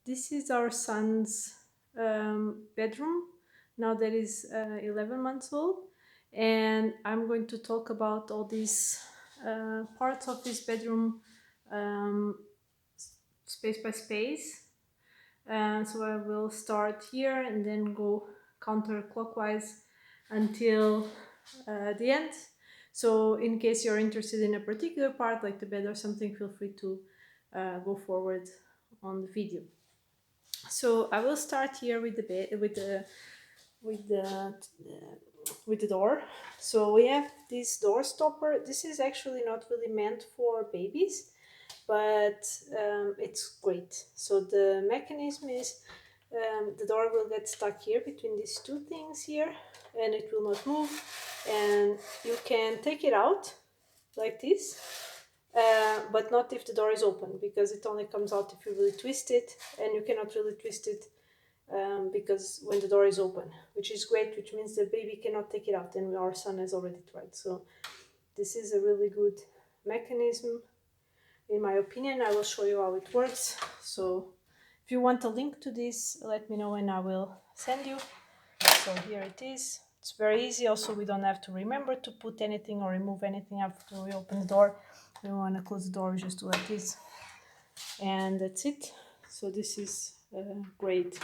This is our son's bedroom. Now that is 11 months old, and I'm going to talk about all these parts of this bedroom, um, space by space. So I will start here and then go counterclockwise until the end. So in case you're interested in a particular part, like the bed or something, feel free to go forward on the video. So I will start here with the bed, with the with the door. So we have this door stopper. This is actually not really meant for babies, but it's great. So the mechanism is the door will get stuck here between these two things here, and it will not move, and you can take it out like this, but not if the door is open, because it only comes out if you really twist it, and you cannot really twist it because when the door is open, which is great, which means the baby cannot take it out, and our son has already tried. So this is a really good mechanism, in my opinion. I will show you how it works. So if you want a link to this, let me know and I will send you. So here it is. It's very easy. Also, we don't have to remember to put anything or remove anything after we open the door. We want to close the door, we just do like this, and that's it. So this is great.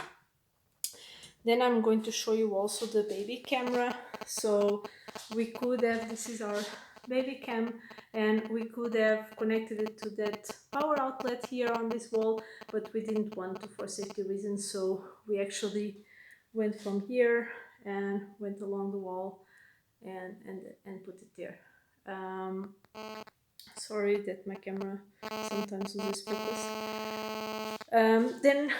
Then I'm going to show you also the baby camera. So we could have, this is our baby cam, and we could have connected it to that power outlet here on this wall, but we didn't want to for safety reasons. So we actually went from here and went along the wall and put it there. Sorry that my camera sometimes loses focus. Then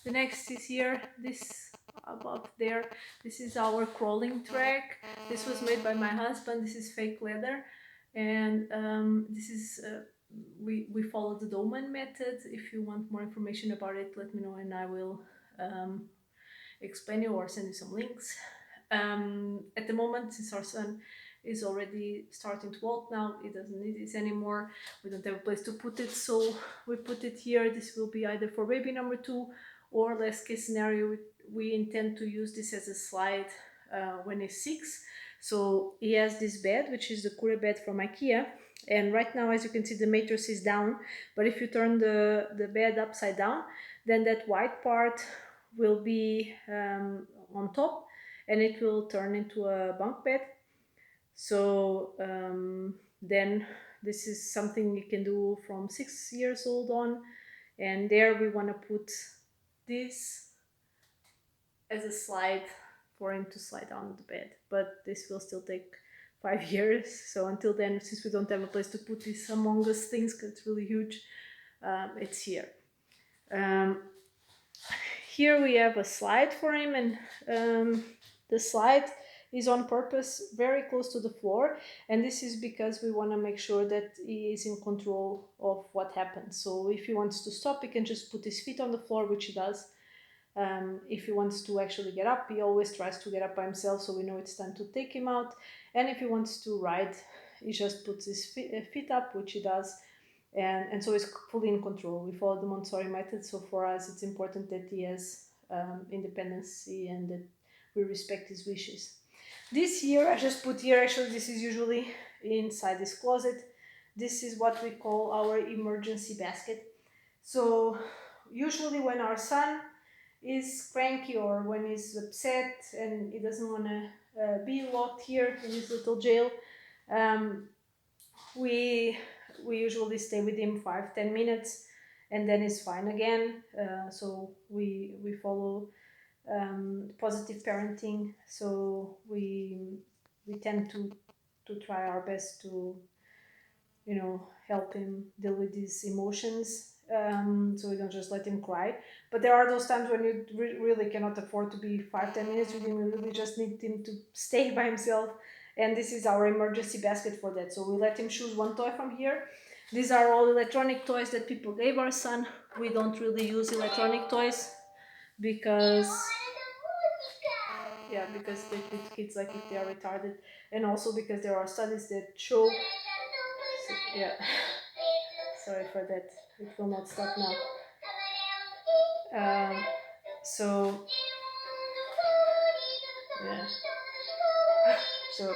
the next is here, this above there. This is our crawling track. This was made by my husband. This is fake leather, and this is we follow the Dolman method. If you want more information about it, let me know and I will explain you or send you some links. At the moment, since our son is already starting to walk now, he doesn't need this anymore. We don't have a place to put it, so we put it here. This will be either for baby number 2, or last case scenario, we intend to use this as a slide when he's 6. So he has this bed, which is the Kura bed from Ikea, and right now, as you can see, the mattress is down, but if you turn the bed upside down, then that white part will be on top, and it will turn into a bunk bed. So then this is something you can do from 6 years old on, and there we want to put this as a slide for him to slide down the bed, but this will still take 5 years. So until then, since we don't have a place to put this among us things, because it's really huge, it's here. Here we have a slide for him, and the slide is on purpose very close to the floor, and this is because we want to make sure that he is in control of what happens. So if he wants to stop, he can just put his feet on the floor, which he does. If he wants to actually get up, he always tries to get up by himself, so we know it's time to take him out. And if he wants to ride, he just puts his feet up, which he does, and so he's fully in control. We follow the Montessori method, so for us it's important that he has independency and that we respect his wishes. This here, I just put here, actually this is usually inside this closet. This is what we call our emergency basket. So usually when our son is cranky or when he's upset and he doesn't want to be locked here in his little jail, we usually stay with him 5-10 minutes and then it's fine again. So we follow positive parenting, so we tend to try our best to help him deal with these emotions, so we don't just let him cry. But there are those times when you really cannot afford to be 5-10 minutes with him. You really just need him to stay by himself, and this is our emergency basket for that. So we let him choose one toy from here. These are all electronic toys that people gave our son. We don't really use electronic toys because because they treat kids like if they are retarded, and also because there are studies that show. Yeah, sorry for that, it will not stop now. Um, so yeah. So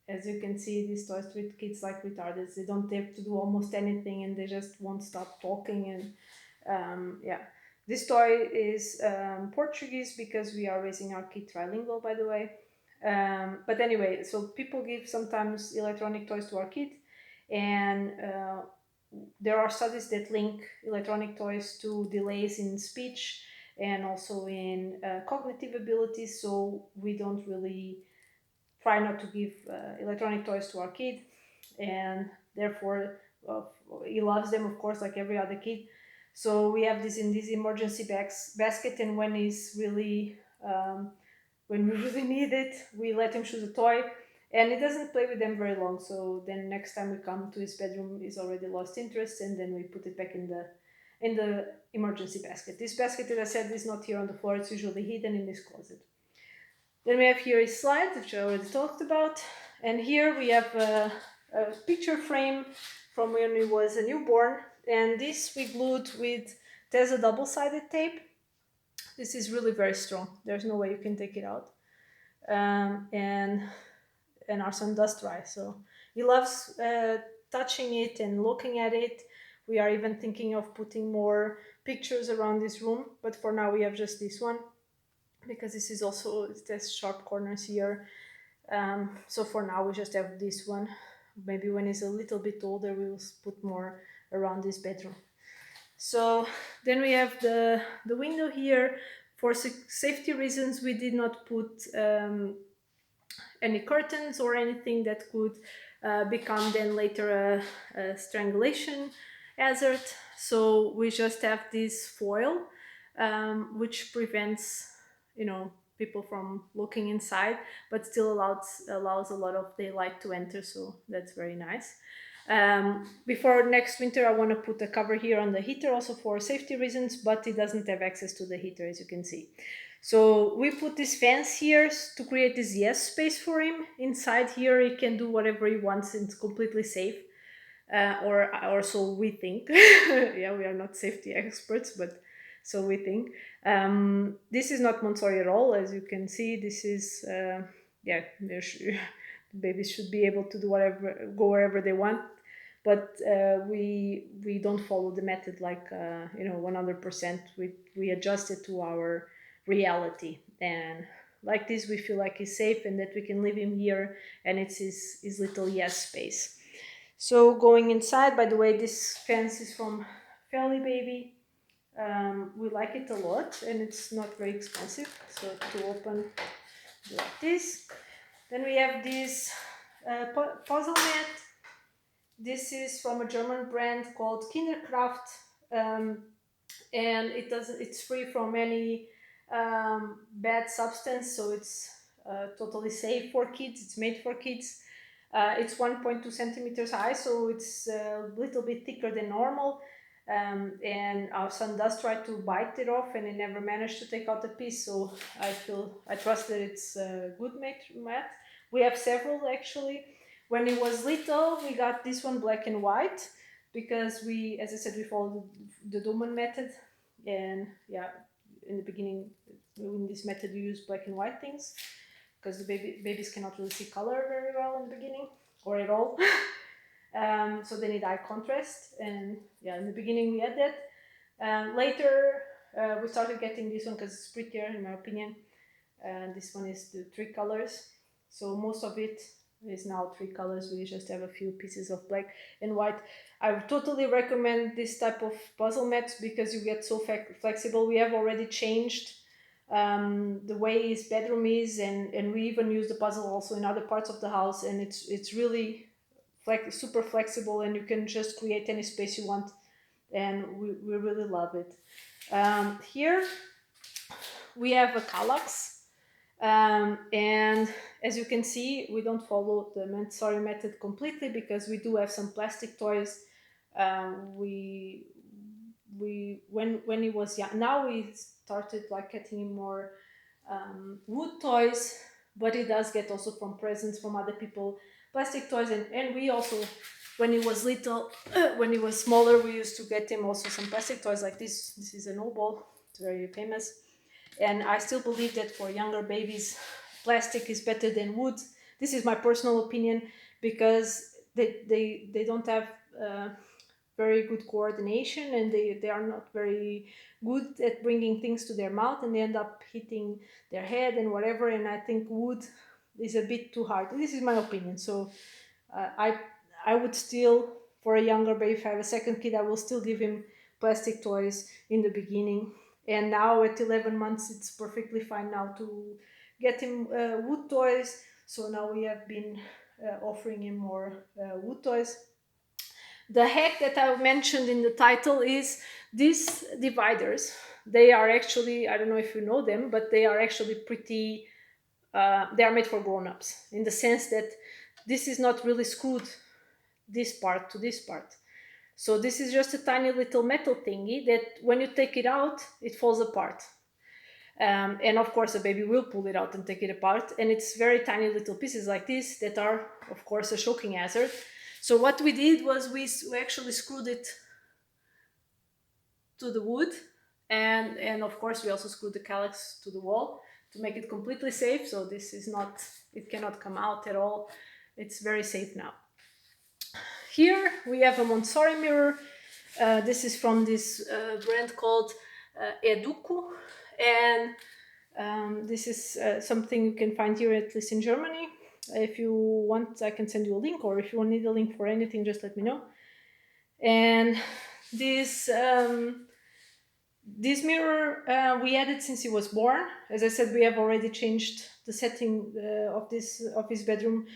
as you can see, these toys treat kids like retarded. They don't have to do almost anything, and they just won't stop talking. And yeah, this toy is Portuguese because we are raising our kid trilingual, by the way. But anyway, so people give sometimes electronic toys to our kid, and there are studies that link electronic toys to delays in speech and also in cognitive abilities. So we don't really try not to give electronic toys to our kid, and therefore uh, he loves them, of course, like every other kid. So we have this in this emergency basket, and when we really need it, we let him choose a toy, and he doesn't play with them very long. So then next time we come to his bedroom, he's already lost interest, and then we put it back in the emergency basket. This basket, as I said, is not here on the floor. It's usually hidden in this closet. Then we have here his slides, which I already talked about. And here we have a picture frame from when he was a newborn. And this we glued with Tesa double-sided tape. This is really very strong. There's no way you can take it out. And our son does try. So he loves touching it and looking at it. We are even thinking of putting more pictures around this room, but for now we have just this one because this is also, it has sharp corners here. So for now we just have this one. Maybe when he's a little bit older we'll put more around this bedroom. So then we have the window here. For safety reasons we did not put any curtains or anything that could become then later a strangulation hazard. So we just have this foil, which prevents, people from looking inside, but still allows a lot of daylight to enter. So that's very nice. Before next winter, I want to put a cover here on the heater also for safety reasons, but it doesn't have access to the heater, as you can see. So we put this fence here to create this yes space for him. Inside here, he can do whatever he wants. It's completely safe, or so we think. Yeah, we are not safety experts, but so we think. This is not Montessori at all, as you can see. This is yeah, babies should be able to do whatever, go wherever they want. But we don't follow the method like 100%. We adjust it to our reality, and like this we feel like he's safe and that we can leave him here, and it's his little yes space. So going inside, by the way, this fence is from Fairly Baby. We like it a lot, and it's not very expensive. So to open like this, then we have this puzzle mat. This is from a German brand called Kinderkraft, and it's free from any bad substance, so it's totally safe for kids. It's made for kids. It's 1.2 centimeters high, so it's a little bit thicker than normal. And our son does try to bite it off, and he never managed to take out the piece. So I trust that it's a good mat. We have several actually. When he was little, we got this one black and white because as I said, we followed the Doman method, and yeah, in the beginning, in this method, you use black and white things because the babies cannot really see color very well in the beginning or at all. So they need eye contrast, and yeah, in the beginning we had that. Later, we started getting this one because it's prettier in my opinion. And this one is the three colors. So most of it is now three colors. We just have a few pieces of black and white. I would totally recommend this type of puzzle mats because you get so flexible. We have already changed the way his bedroom is, and we even use the puzzle also in other parts of the house, and it's really super flexible, and you can just create any space you want, and we really love it. Here we have a Kallax. And as you can see, we don't follow the Montessori method completely because we do have some plastic toys. When he was young, now we started like getting him more wood toys, but he does get also from presents from other people plastic toys, and we also when he was little, when he was smaller, we used to get him also some plastic toys like this. This is a no ball. It's very famous. And I still believe that for younger babies, plastic is better than wood. This is my personal opinion because they don't have very good coordination, and they are not very good at bringing things to their mouth, and they end up hitting their head and whatever. And I think wood is a bit too hard. This is my opinion. So uh, I I would still, for a younger baby, if I have a second kid, I will still give him plastic toys in the beginning. And now at 11 months, it's perfectly fine now to get him wood toys. So now we have been offering him more wood toys. The hack that I mentioned in the title is these dividers. They are actually, I don't know if you know them, but they are actually pretty, they are made for grown-ups in the sense that this is not really screwed this part to this part. So this is just a tiny little metal thingy that when you take it out, it falls apart. And of course, the baby will pull it out and take it apart. And it's very tiny little pieces like this that are, of course, a shocking hazard. So what we did was we actually screwed it to the wood, and of course we also screwed the calyx to the wall to make it completely safe. So this is not, it cannot come out at all. It's very safe now. Here we have a Montessori mirror. This is from this brand called Eduku, and this is something you can find here, at least in Germany. If you want, I can send you a link, or if you need a link for anything, just let me know. And this mirror we had it since he was born. As I said, we have already changed the setting of his bedroom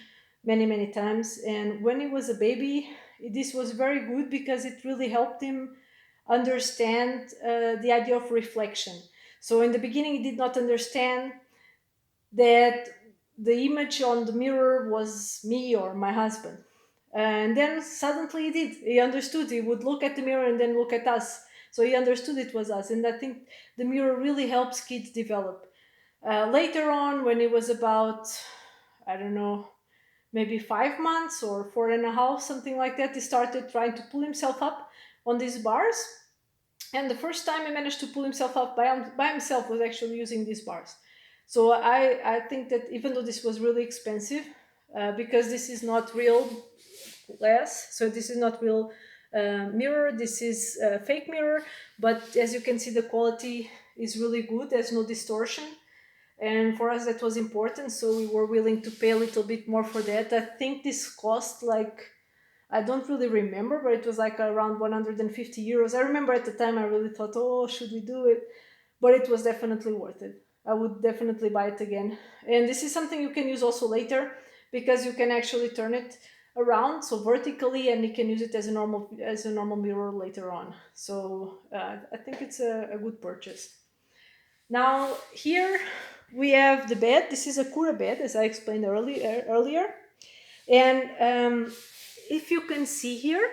many times. And when he was a baby, this was very good because it really helped him understand the idea of reflection. So in the beginning, he did not understand that the image on the mirror was me or my husband. And then suddenly he did. He understood. He would look at the mirror and then look at us. So he understood it was us. And I think the mirror really helps kids develop. Later on, when he was about, I don't know, maybe 5 months or 4.5, something like that, he started trying to pull himself up on these bars. And the first time he managed to pull himself up by himself was actually using these bars. So I think that even though this was really expensive, because this is not real glass, so this is not real mirror, this is a fake mirror, but as you can see, the quality is really good. There's no distortion, and for us that was important, so we were willing to pay a little bit more for that. I think this cost, like, I don't really remember, but it was like around 150 euros. I remember at the time I really thought, oh, should we do it? But it was definitely worth it. I would definitely buy it again. And this is something you can use also later, because you can actually turn it around, so vertically, and you can use it as a normal mirror later on. So I think it's a good purchase. Now here we have the bed. This is a Kura bed, as I explained earlier. And if you can see here,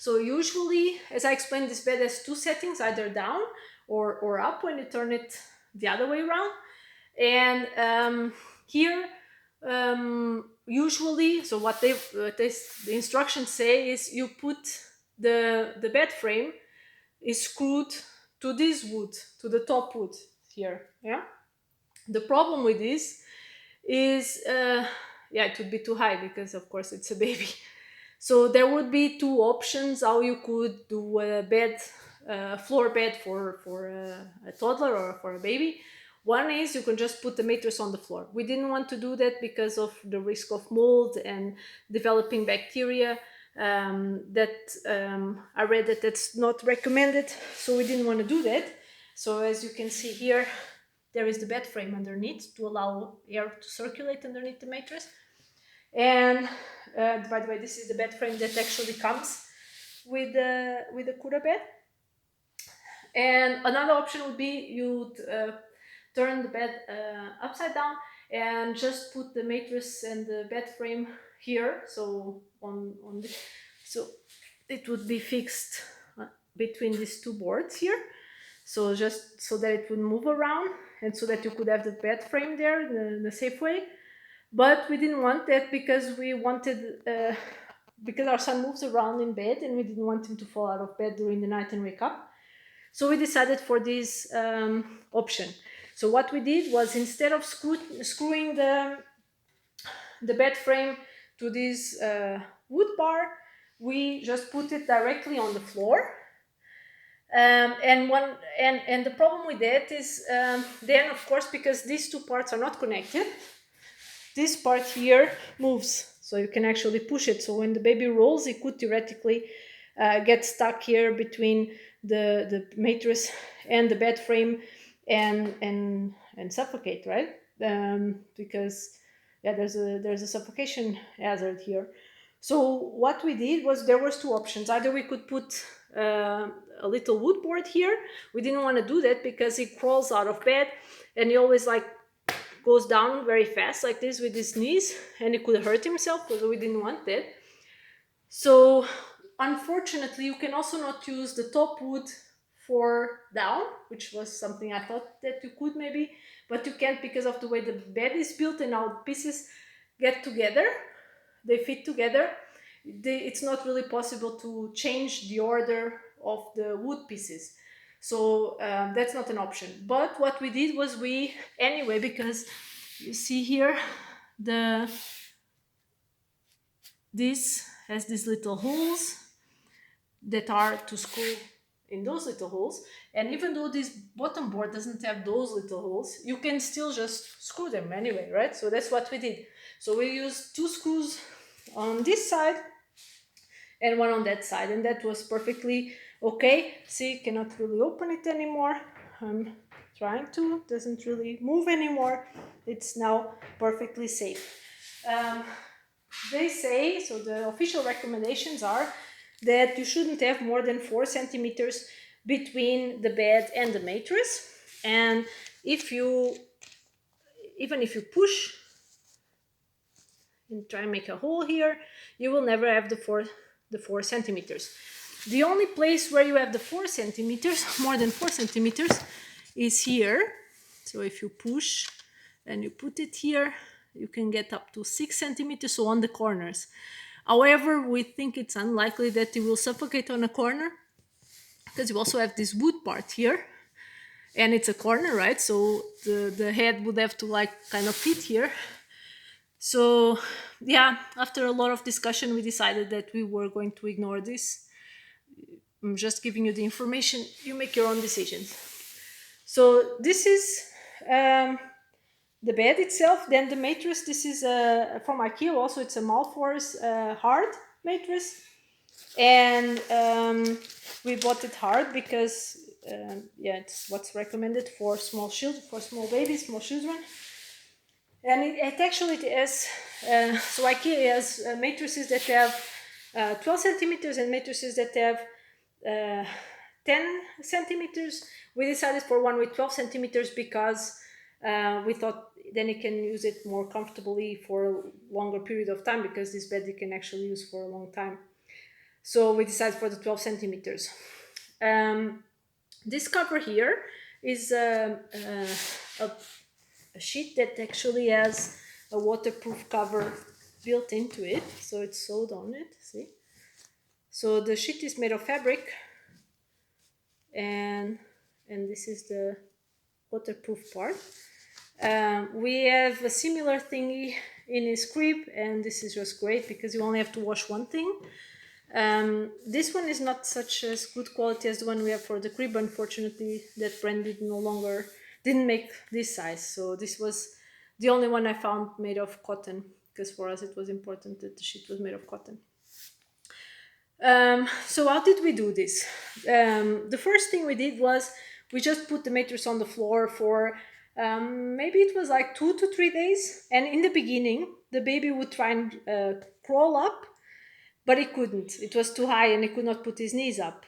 so usually, as I explained, this bed has two settings, either down or up when you turn it the other way around. And here, usually, so what the instructions say is you put the bed frame is screwed to this wood, to the top wood here. Yeah. The problem with this is, yeah, it would be too high because, of course, it's a baby. So there would be two options how you could do a bed, floor bed for a toddler or for a baby. One is you can just put the mattress on the floor. We didn't want to do that because of the risk of mold and developing bacteria. I read that that's not recommended, so we didn't want to do that. So as you can see here, there is the bed frame underneath to allow air to circulate underneath the mattress. And by the way, this is the bed frame that actually comes with the Kura bed. And another option would be you'd turn the bed upside down and just put the mattress and the bed frame here. So so it would be fixed between these two boards here. So just so that it would move around and so that you could have the bed frame there in a safe way. But we didn't want that because we wanted because our son moves around in bed and we didn't want him to fall out of bed during the night and wake up. So we decided for this option. So what we did was, instead of screwing the bed frame to this wood bar, we just put it directly on the floor. And the problem with that is, then of course, because these two parts are not connected, this part here moves, so you can actually push it. So when the baby rolls, it could theoretically get stuck here between the mattress and the bed frame and suffocate, right? Because there's a suffocation hazard here. So what we did was, there was two options. Either we could put a little wood board here. We didn't want to do that because he crawls out of bed and he always goes down very fast like this with his knees, and he could hurt himself, because we didn't want that. So unfortunately, you can also not use the top wood for down, which was something I thought that you could maybe, but you can't, because of the way the bed is built and how pieces get together, they fit together. It's not really possible to change the order of the wood pieces. So that's not an option. But what we did was, anyway, because you see here, this has these little holes that are to screw in those little holes. And even though this bottom board doesn't have those little holes, you can still just screw them anyway, right? So that's what we did. So we used 2 screws on this side and 1 on that side, and that was perfectly okay. See, cannot really open it anymore. I'm trying to, doesn't really move anymore. It's now perfectly safe. They say, so the official recommendations are that you shouldn't have more than 4 centimeters between the bed and the mattress. And even if you push and try and make a hole here, you will never have the 4 centimeters. The only place where you have the 4 centimeters, more than 4 centimeters, is here. So if you push and you put it here, you can get up to 6 centimeters, so on the corners. However, we think it's unlikely that it will suffocate on a corner, because you also have this wood part here, and it's a corner, right? So the head would have to kind of fit here. So yeah, after a lot of discussion, we decided that we were going to ignore this. I'm just giving you the information. You make your own decisions. So this is the bed itself. Then the mattress, this is from Ikea also. It's a Malforce hard mattress. And we bought it hard because it's what's recommended for small babies, small children. And it actually has, so Ikea has mattresses that have 12 centimeters and mattresses that have 10 centimeters. We decided for one with 12 centimeters because we thought then you can use it more comfortably for a longer period of time, because this bed you can actually use for a long time. So we decided for the 12 centimeters. This cover here is a sheet that actually has a waterproof cover built into it. So it's sewed on it, see? So the sheet is made of fabric, and this is the waterproof part. We have a similar thingy in his crib, and this is just great because you only have to wash one thing. This one is not such as good quality as the one we have for the crib. Unfortunately, that brand didn't make this size. So this was the only one I found made of cotton, because for us it was important that the sheet was made of cotton. So how did we do this? The first thing we did was we just put the mattress on the floor for maybe it was 2 to 3 days. And in the beginning, the baby would try and crawl up, but he couldn't. It was too high and he could not put his knees up.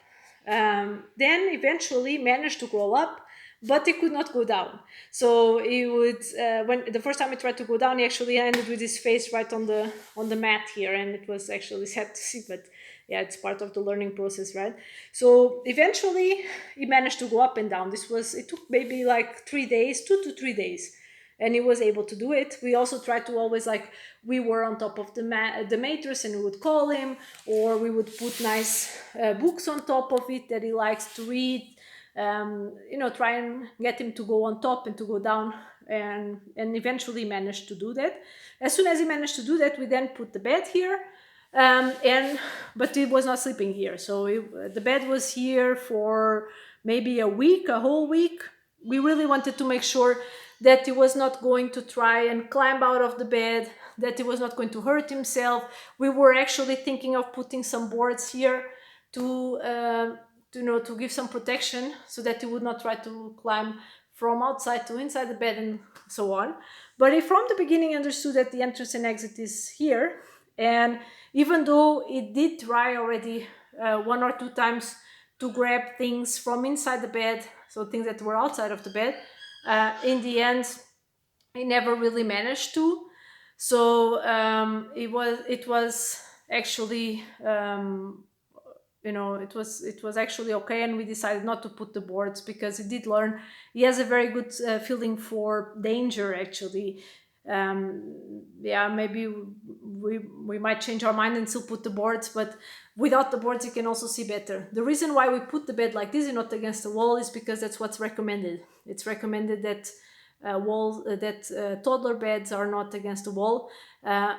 Then eventually managed to crawl up, but he could not go down. So he would, when the first time he tried to go down, he actually ended with his face right on the mat here, and it was actually sad to see, but yeah, it's part of the learning process, right? So eventually he managed to go up and down. It took maybe 3 days, 2 to 3 days. and he was able to do it. We also tried to always, like, we were on top of the mattress and we would call him, or we would put nice books on top of it that he likes to read. Try and get him to go on top and to go down, and eventually managed to do that. As soon as he managed to do that, we then put the bed here, and but he was not sleeping here, so the bed was here for maybe a week, a whole week. We really wanted to make sure that he was not going to try and climb out of the bed, that he was not going to hurt himself. We were actually thinking of putting some boards here to give some protection, so that he would not try to climb from outside to inside the bed and so on. But he from the beginning understood that the entrance and exit is here, and even though it did try already one or two times to grab things from inside the bed, so things that were outside of the bed, in the end, he never really managed to. So it was actually it was actually okay, and we decided not to put the boards because he did learn. He has a very good feeling for danger, actually. Yeah, maybe we might change our mind and still put the boards, but without the boards you can also see better. The reason why we put the bed like this and not against the wall is because that's what's recommended. It's recommended that toddler beds are not against the wall,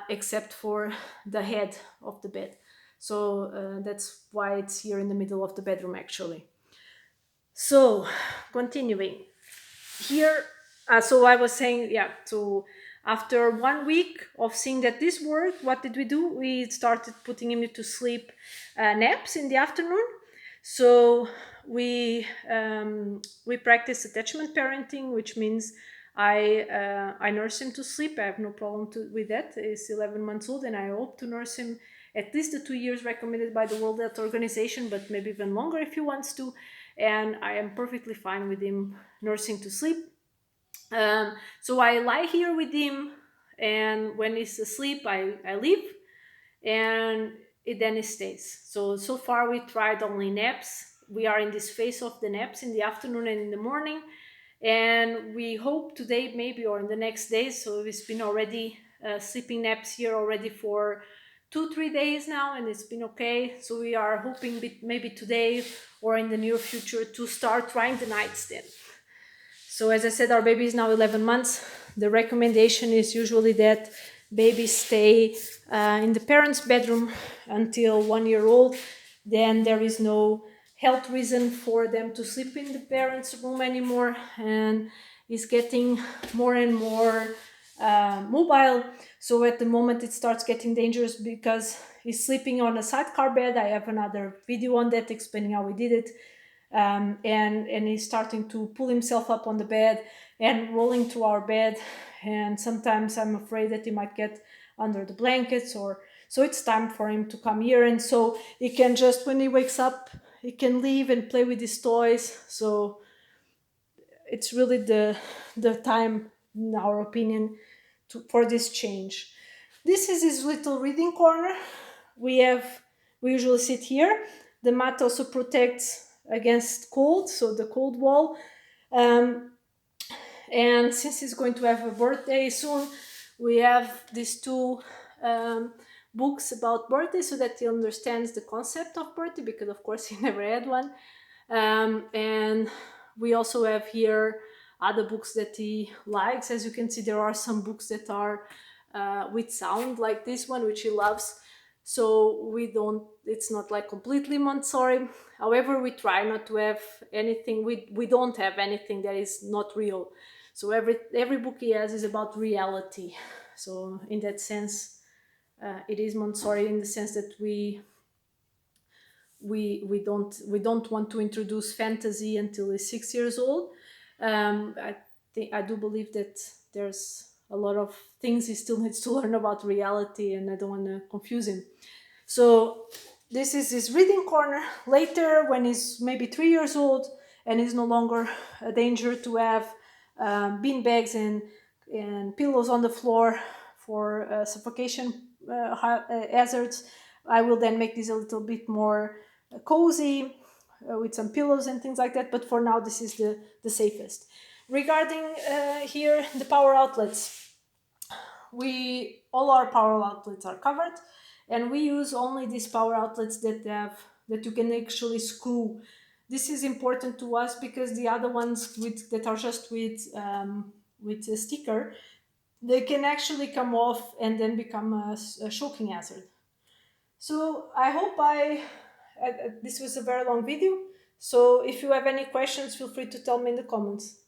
except for the head of the bed. So that's why it's here in the middle of the bedroom, actually. So continuing here, so I was saying, yeah, so after 1 week of seeing that this worked, what did we do? We started putting him to sleep naps in the afternoon. So we practice attachment parenting, which means I nurse him to sleep. I have no problem with that. He's 11 months old, and I hope to nurse him at least the 2 years recommended by the World Health Organization, but maybe even longer if he wants to. And I am perfectly fine with him nursing to sleep. So I lie here with him, and when he's asleep, I leave, and then he stays. So far we tried only naps. We are in this phase of the naps in the afternoon and in the morning, and we hope today maybe, or in the next days. So it's been already sleeping naps here already for 2-3 days now, and it's been okay. So we are hoping maybe today or in the near future to start trying the nights then. So as I said, our baby is now 11 months. The recommendation is usually that babies stay in the parents' bedroom until 1 year old. Then there is no health reason for them to sleep in the parents' room anymore, and is getting more and more mobile. So at the moment it starts getting dangerous because he's sleeping on a sidecar bed. I have another video on that explaining how we did it. And he's starting to pull himself up on the bed and rolling through our bed, and sometimes I'm afraid that he might get under the blankets, or so it's time for him to come here. And so he can just, when he wakes up, he can leave and play with his toys. So it's really the time, in our opinion, for this change. This is his little reading corner. We usually sit here. The mat also protects against cold, so the cold wall. And since he's going to have a birthday soon, we have these two books about birthday, so that he understands the concept of birthday, because of course he never had one. And we also have here other books that he likes. As you can see, there are some books that are with sound, like this one, which he loves. So it's not like completely Montessori. However, we try not to have anything, we don't have anything that is not real. So every book he has is about reality. So in that sense, it is Montessori, in the sense that we don't want to introduce fantasy until he's 6 years old. I do believe that there's a lot of things he still needs to learn about reality, and I don't want to confuse him. So this is his reading corner. Later, when he's maybe 3 years old and is no longer a danger to have bean bags and pillows on the floor for suffocation hazards, I will then make this a little bit more cozy with some pillows and things like that. But for now, this is the safest. Regarding here the power outlets, we all our power outlets are covered, and we use only these power outlets that you can actually screw. This is important to us because the other ones that are just with a sticker, they can actually come off and then become a shocking hazard. So I hope this was a very long video. So if you have any questions, feel free to tell me in the comments.